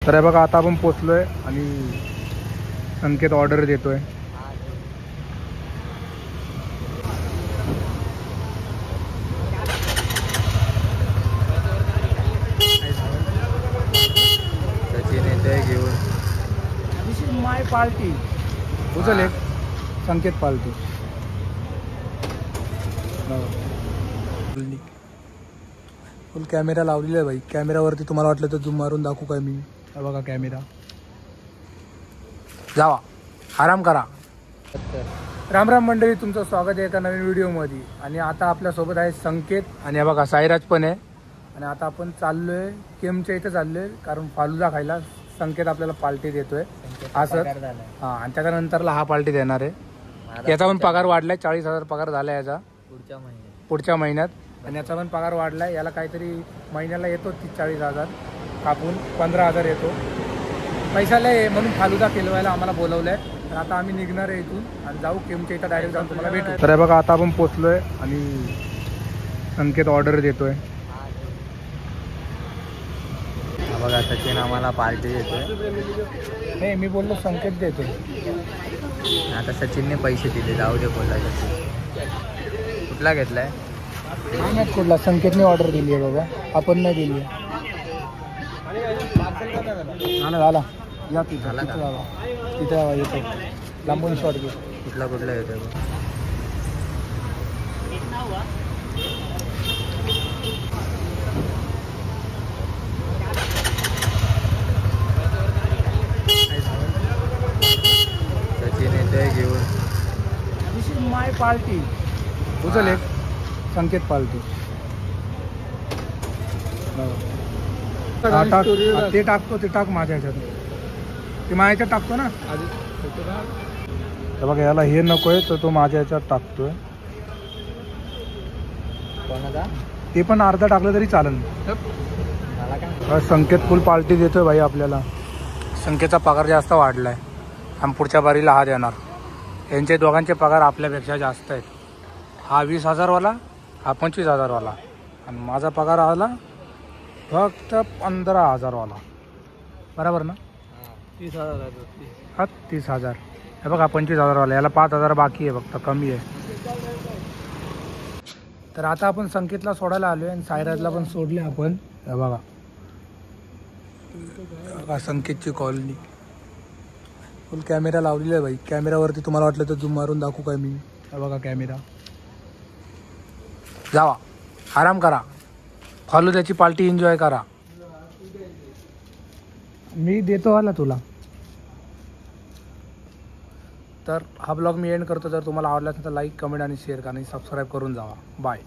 तर हे बघा आता आपण पोचलोय आणि संकेत ऑर्डर देतोय. सचिन येतोय घेऊन. दिस इज माय पार्टी. उचल एक संकेत पार्टी. फुल कॅमेरा लावलेला आहे भाई. कॅमेरावरती तुम्हाला वाटलं तर झूम मारून दाखवू काय मी. हा बघा कॅमेरा. जावा आराम करा. राम राम मंडळी, तुमचं स्वागत आहे एका नवीन व्हिडिओमध्ये. आणि आता आपल्यासोबत आहे संकेत आणि हा बघा साईराज पण आहे. आणि आता आपण चाललोय केमच्या इथं चाललोय कारण फालुदा खायला. संकेत आपल्याला पार्टी देतोय असं. हां, आणि त्याच्यानंतरला हा पार्टी देणार आहे. याचा पण पगार वाढलाय. 40,000 पगार झाला याचा पुढच्या महिन्यात. आणि याचा पण पगार वाढलाय. याला काहीतरी महिन्याला येतो 40,000 कापून 15,000 येतो. पैशाला आहे म्हणून फालुदा केलवायला आम्हाला बोलवलंय. तर आता आम्ही निघणार आहे इथून आणि जाऊ केमच्या इथं डायरेक्ट जाऊन तुम्हाला भेटू. तर बघा आता आपण पोचलोय आणि संकेत ऑर्डर देतोय. बघा सचिन आम्हाला पार्टी देतोय. नाही मी बोललो संकेत देतोय. आता सचिनने पैसे दिले, जाऊ दे बोलायचं. कुठला घेतलाय? नाही कुठला, संकेतने ऑर्डर दिली आहे बाबा, आपण नाही दिली. झाला या तिथं तिथं येतो लांबून शॉट घेऊ. कुठला येतोय? सचिन येतोय घेऊन. दिस इज माय पार्टी. उचल एक संकेत पार्टी. ते टाक माझ्या ह्याच्यात. ते माझ्या ह्याच्यात टाकतो ना. तर बघा याला हे नकोय तर तो माझ्या ह्याच्यात टाकतोय. कोणाचा? ते पण अर्धा टाकलं तरी चालेल. संकेत फुल पार्टी देतोय भाई आपल्याला. संकेतचा पगार जास्त वाढलाय आणि पुढच्या बारीला हा देणार. यांचे दोघांचे पगार आपल्यापेक्षा जास्त आहेत. हा 20,000 वाला, हा 25,000 वाला आणि माझा पगार आला फक्त 15,000 वाला. बरोबर ना? 30,000. हा 30,000. हे बघा 25,000 वाला. याला 5,000 बाकी आहे, फक्त कमी आहे. तर आता आपण संकेतला सोडायला आलोय आणि साईराजला पण सोडले आपण. हे बघा संकेतची कॉलनी. फुल कॅमेरा लावलेला आहे भाई. कॅमेरावरती तुम्हाला वाटलं तर झूम मारून दाखवू काय मी. हे बघा कॅमेरा. जावा आराम करा. फालुद्याची पार्टी एन्जॉय करा. मी देतो आला तुला. तर हा ब्लॉग मी एंड करतो. जर तुम्हाला आवडला असेल तर लाईक, कमेंट आणि शेअर करा आणि सबस्क्राईब करून जावा. बाय.